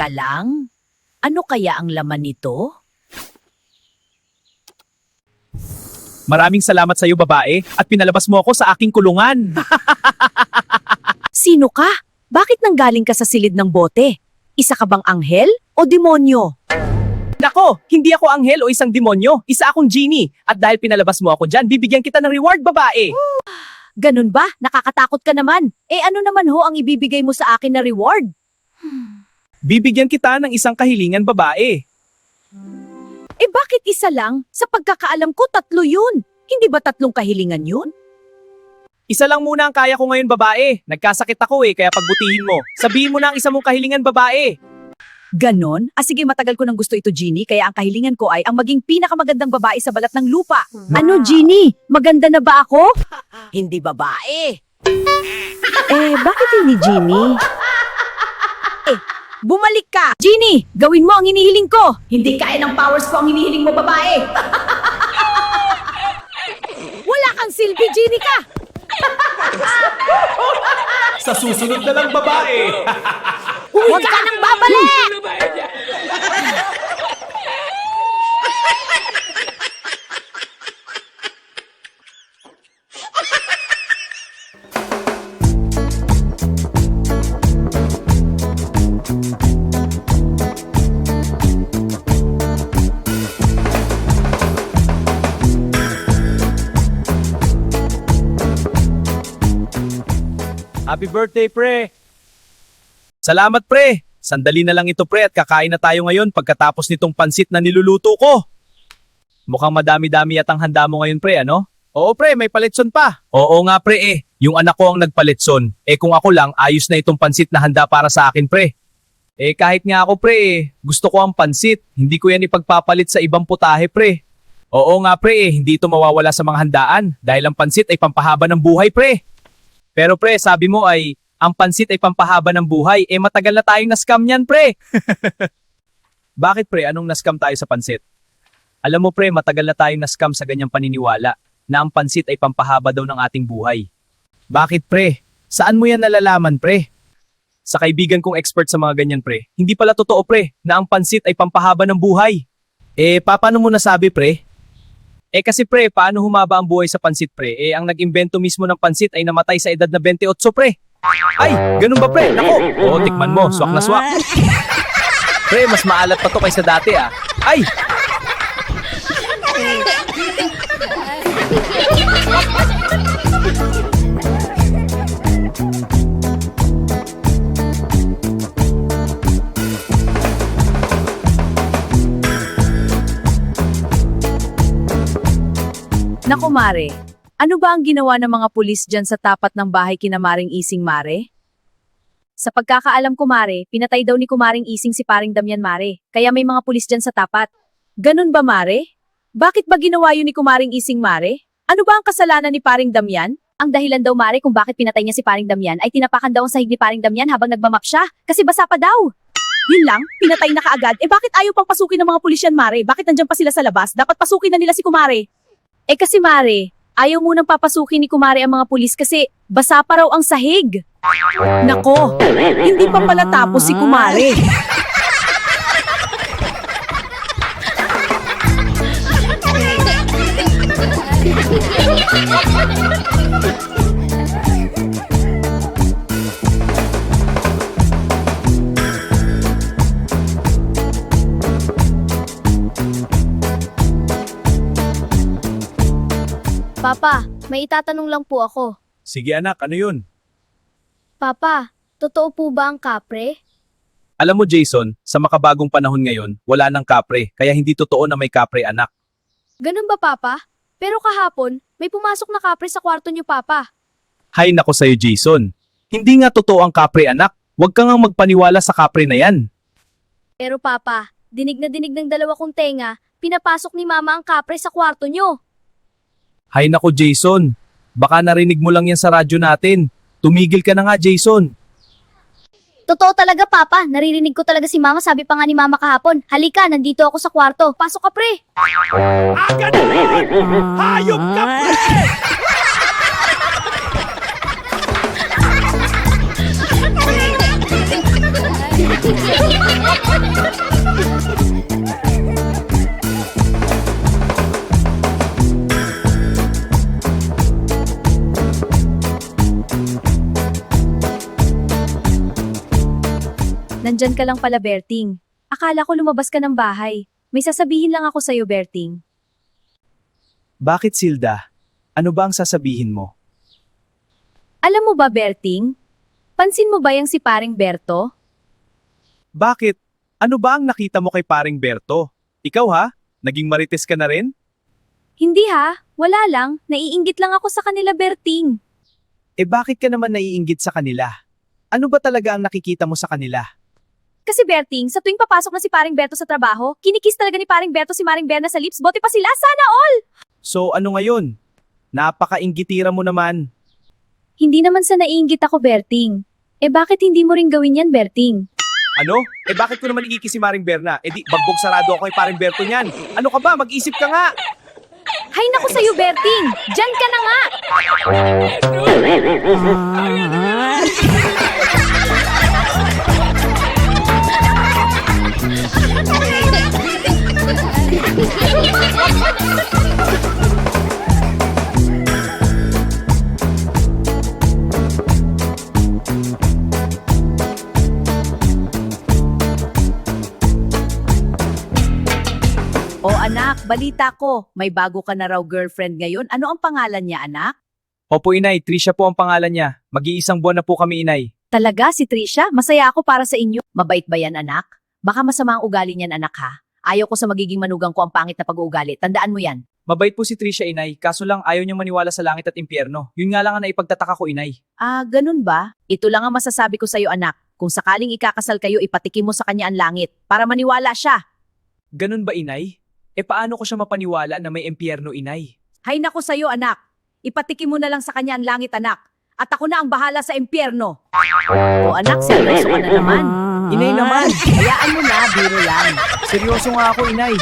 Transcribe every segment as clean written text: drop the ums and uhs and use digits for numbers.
Teka lang, ano kaya ang laman nito? Maraming salamat sa iyo, babae, at pinalabas mo ako sa aking kulungan. Sino ka? Bakit nanggaling ka sa silid ng bote? Isa ka bang anghel o demonyo? Nako, hindi ako anghel o isang demonyo. Isa akong genie. At dahil pinalabas mo ako dyan, bibigyan kita ng reward, babae. Ganun ba? Nakakatakot ka naman. Ano naman ho ang ibibigay mo sa akin na reward? Bibigyan kita ng isang kahilingan, babae. Bakit isa lang? Sa pagkakaalam ko, 3 yun. Hindi ba 3 kahilingan yun? Isa lang muna ang kaya ko ngayon, babae. Nagkasakit ako kaya pagbutihin mo. Sabihin mo na ang isa mong kahilingan, babae. Ganon? Sige, matagal ko nang gusto ito, Genie, kaya ang kahilingan ko ay ang maging pinakamagandang babae sa balat ng lupa. Ano, Genie? Maganda na ba ako? Hindi babae. Bakit hindi, Genie? Bumalik ka! Genie, gawin mo ang hinihiling ko! Hindi kaya ng powers ko ang hinihiling mo, babae! Wala kang silbi, Genie ka! Sa susunod na lang, babae. Huwag ka nang babalik! Happy birthday, pre. Salamat, pre. Sandali na lang ito, pre, at kakain na tayo ngayon pagkatapos nitong pansit na niluluto ko. Mukhang madami-dami yatang handa mo ngayon, pre, ano? Oo, pre, may palitson pa. Oo nga, pre, Yung anak ko ang nagpalitson. Kung ako lang, ayos na itong pansit na handa para sa akin, pre. Kahit nga ako, pre, gusto ko ang pansit. Hindi ko yan ipagpapalit sa ibang putahe, pre. Oo nga, pre, hindi ito mawawala sa mga handaan dahil ang pansit ay pampahaba ng buhay, pre. Pero, pre, sabi mo ay ang pansit ay pampahaba ng buhay. Matagal na tayong na-scam yan, pre. Bakit, pre? Anong na-scam tayo sa pansit? Alam mo, pre, matagal na tayong na-scam sa ganyang paniniwala na ang pansit ay pampahaba daw ng ating buhay. Bakit, pre? Saan mo yan nalalaman, pre? Sa kaibigan kong expert sa mga ganyan, pre, hindi pala totoo, pre, na ang pansit ay pampahaba ng buhay. Paano mo nasabi, pre? Kasi, pre, paano humaba ang buhay sa pansit, pre? Ang nag-imbento mismo ng pansit ay namatay sa edad na 28, pre. Ay, ganun ba, pre? Nako, oo, tikman mo, swak na swak. Pre, mas maalat pa to kaysa dati, Ay! Naku, Mare, ano ba ang ginawa ng mga pulis dyan sa tapat ng bahay kina Maring Ising, Mare? Sa pagkakaalam ko, Mare, pinatay daw ni Kumaring Ising si Paring Damian, Mare, kaya may mga pulis dyan sa tapat. Ganun ba, Mare? Bakit ba ginawa yun ni Kumaring Ising, Mare? Ano ba ang kasalanan ni Paring Damian? Ang dahilan daw, Mare, kung bakit pinatay niya si Paring Damian ay tinapakan daw ang sahig ni Paring Damian habang nagmamap siya kasi basa pa daw. Yun lang, pinatay na kaagad. Bakit ayaw pang pasukin ng mga pulis yan, Mare? Bakit nandiyan pa sila sa labas? Dapat pasukin na nila si Kumare. Kasi, Mare, ayaw munang papasukin ni Kumare ang mga pulis kasi basa pa raw ang sahig. Nako, hindi pa pala tapos si Kumare. Papa, may itatanong lang po ako. Sige, anak, ano yun? Papa, totoo po ba ang kapre? Alam mo, Jason, sa makabagong panahon ngayon, wala nang kapre, kaya hindi totoo na may kapre, anak. Ganun ba, Papa? Pero kahapon, may pumasok na kapre sa kwarto niyo, Papa. Hay nako sa'yo, Jason. Hindi nga totoo ang kapre, anak. Huwag kang magpaniwala sa kapre na yan. Pero Papa, dinig na dinig ng dalawa kong tenga, pinapasok ni Mama ang kapre sa kwarto niyo. Hay nako, Jason. Baka narinig mo lang yan sa radyo natin. Tumigil ka na nga, Jason. Totoo talaga, Papa. Naririnig ko talaga si Mama. Sabi pa nga ni Mama kahapon, halika, nandito ako sa kwarto. Pasok ka, pre. Ganun! Hayop ka, pre! Nandyan ka lang pala, Berting. Akala ko lumabas ka ng bahay. May sasabihin lang ako sa'yo, Berting. Bakit, Silda? Ano ba ang sasabihin mo? Alam mo ba, Berting? Pansin mo ba yung si paring Berto? Bakit? Ano ba ang nakita mo kay paring Berto? Ikaw ha? Naging marites ka na rin? Hindi ha, wala lang. Naiinggit lang ako sa kanila, Berting. Eh bakit ka naman naiinggit sa kanila? Ano ba talaga ang nakikita mo sa kanila? Kasi Berting, sa tuwing papasok na si paring Berto sa trabaho, kinikiss talaga ni paring Berto si Maring Berna sa lips, bote pa sila, sana all! So ano ngayon? Napaka-inggitira mo naman. Hindi naman sa naiinggit ako, Berting. Eh bakit hindi mo rin gawin yan, Berting? Ano? Eh bakit ko naman iikis si Maring Berna? Eh di, bagbog sarado ako kay paring Berto niyan. Ano ka ba? Mag-isip ka nga! Hay naku sa'yo, Berting! Diyan ka na nga! O anak, balita ko, may bago ka na raw girlfriend ngayon. Ano ang pangalan niya, anak? Opo inay, Trisha po ang pangalan niya. Mag-iisang buwan na po kami inay. Talaga, si Trisha? Masaya ako para sa inyo. Mabait ba yan, anak? Baka masama ang ugali niyan, anak ha? Ayaw ko sa magiging manugang ko ang pangit na pag-uugali. Tandaan mo yan. Mabait po si Trisha inay, kaso lang ayaw niyang maniwala sa langit at impyerno. Yun nga lang ang naipagtataka ko inay. Ah, ganun ba? Ito lang ang masasabi ko sa'yo, anak. Kung sakaling ikakasal kayo, ipatikim mo sa kanya ang langit para maniwala siya. Ganun ba inay? Eh paano ko siya mapaniwala na may impyerno inay? Hay nako sa'yo, anak. Ipatikim mo na lang sa kanya ang langit, anak. At ako na ang bahala sa impyerno. O anak, seryoso ka na naman. Inay naman! Hayaan mo na, biro lang. Seryoso nga ako inay.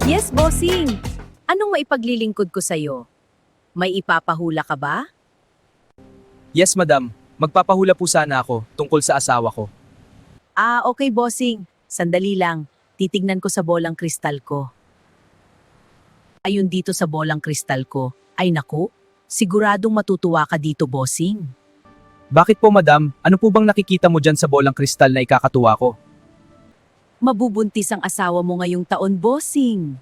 Yes, bossing. Anong maipaglilingkod ko sa'yo? May ipapahula ka ba? Yes madam, magpapahula po sana ako tungkol sa asawa ko. Ah, okay, bossing. Sandali lang. Titignan ko sa bolang kristal ko. Ayun dito sa bolang kristal ko. Ay naku, siguradong matutuwa ka dito, bossing. Bakit po madam? Ano po bang nakikita mo dyan sa bolang kristal na ikakatuwa ko? Mabubuntis ang asawa mo ngayong taon, bossing.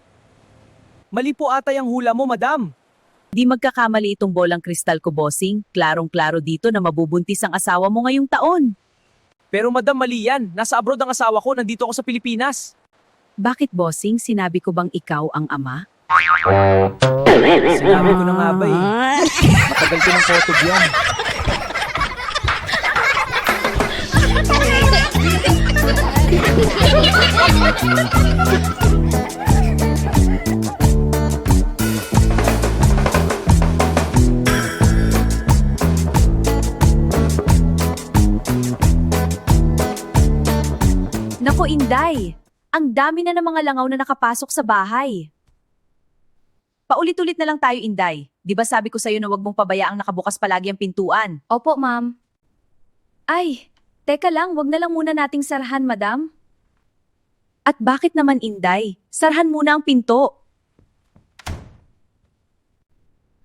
Mali po ata yung hula mo madam. Di magkakamali itong bolang kristal ko, bossing. Klarong-klaro dito na mabubuntis ang asawa mo ngayong taon. Pero madam mali yan, nasa abroad ang asawa ko, nandito ako sa Pilipinas. Bakit, bossing? Sinabi ko bang ikaw ang ama? Sinabi ko na nga ba eh. Matagal ko ng photo yan. Nako, Inday! Ang dami na ng mga langaw na nakapasok sa bahay. Paulit-ulit na lang tayo, Inday. Di ba sabi ko sa'yo na wag mong pabayaang nakabukas palagi ang pintuan? Opo, ma'am. Ay, teka lang, wag na lang muna nating sarhan, madam. At bakit naman, Inday? Sarhan muna ang pinto.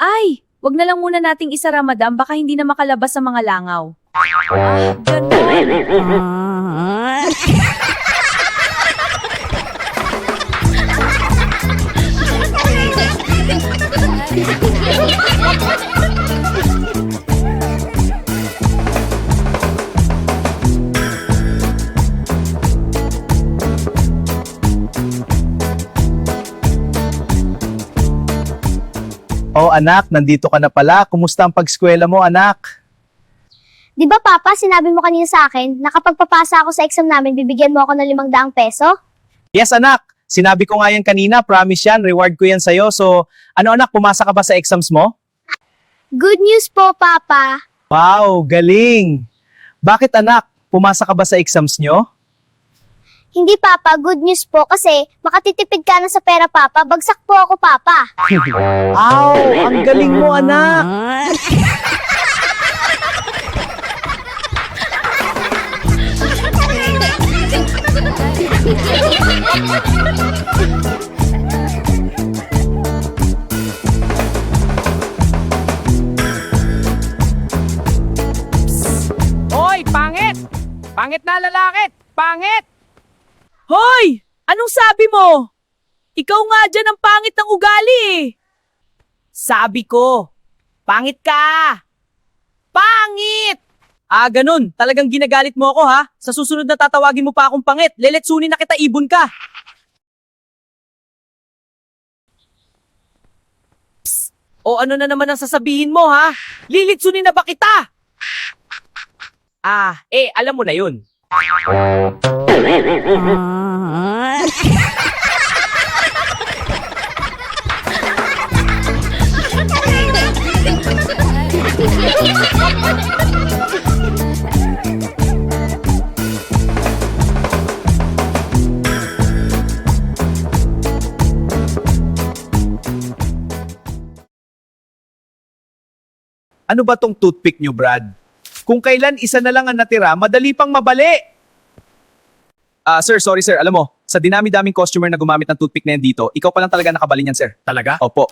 Ay, wag na lang muna nating isara, madam. Baka hindi na makalabas ang mga langaw. Ah, ganun. Oh anak, nandito ka na pala. Kumusta ang pag-eskwela mo anak? Di ba, Papa, sinabi mo kanina sa akin na kapag papasa ako sa exam namin, bibigyan mo ako ng 500 peso? Yes anak, sinabi ko nga yan kanina, promise yan, reward ko yan sa'yo. So, ano anak, pumasa ka ba sa exams mo? Good news po, Papa. Wow, galing! Bakit anak? Pumasa ka ba sa exams nyo? Hindi papa, good news po kasi makatitipid ka na sa pera papa. Bagsak po ako papa. Wow, ang galing mo anak! Hoy, pangit! Pangit na lalaki! Pangit! Hoy! Anong sabi mo? Ikaw nga dyan ang pangit ng ugali eh. Sabi ko, pangit ka! Pangit! Ah, ganun. Talagang ginagalit mo ako ha? Sa susunod na tatawagin mo pa akong pangit. Leletsunin na kita, ibon ka. Psst! O ano na naman ang sasabihin mo ha? Lilitsunin na ba kita? Ah, alam mo na yun. Ano ba tong toothpick nyo, Brad? Kung kailan isa na lang ang natira, madali pang mabali. Sir, sorry sir. Alam mo, sa dinami-daming customer na gumamit ng toothpick na yan dito, ikaw pa lang talaga nakabali niyan, sir. Talaga? Opo.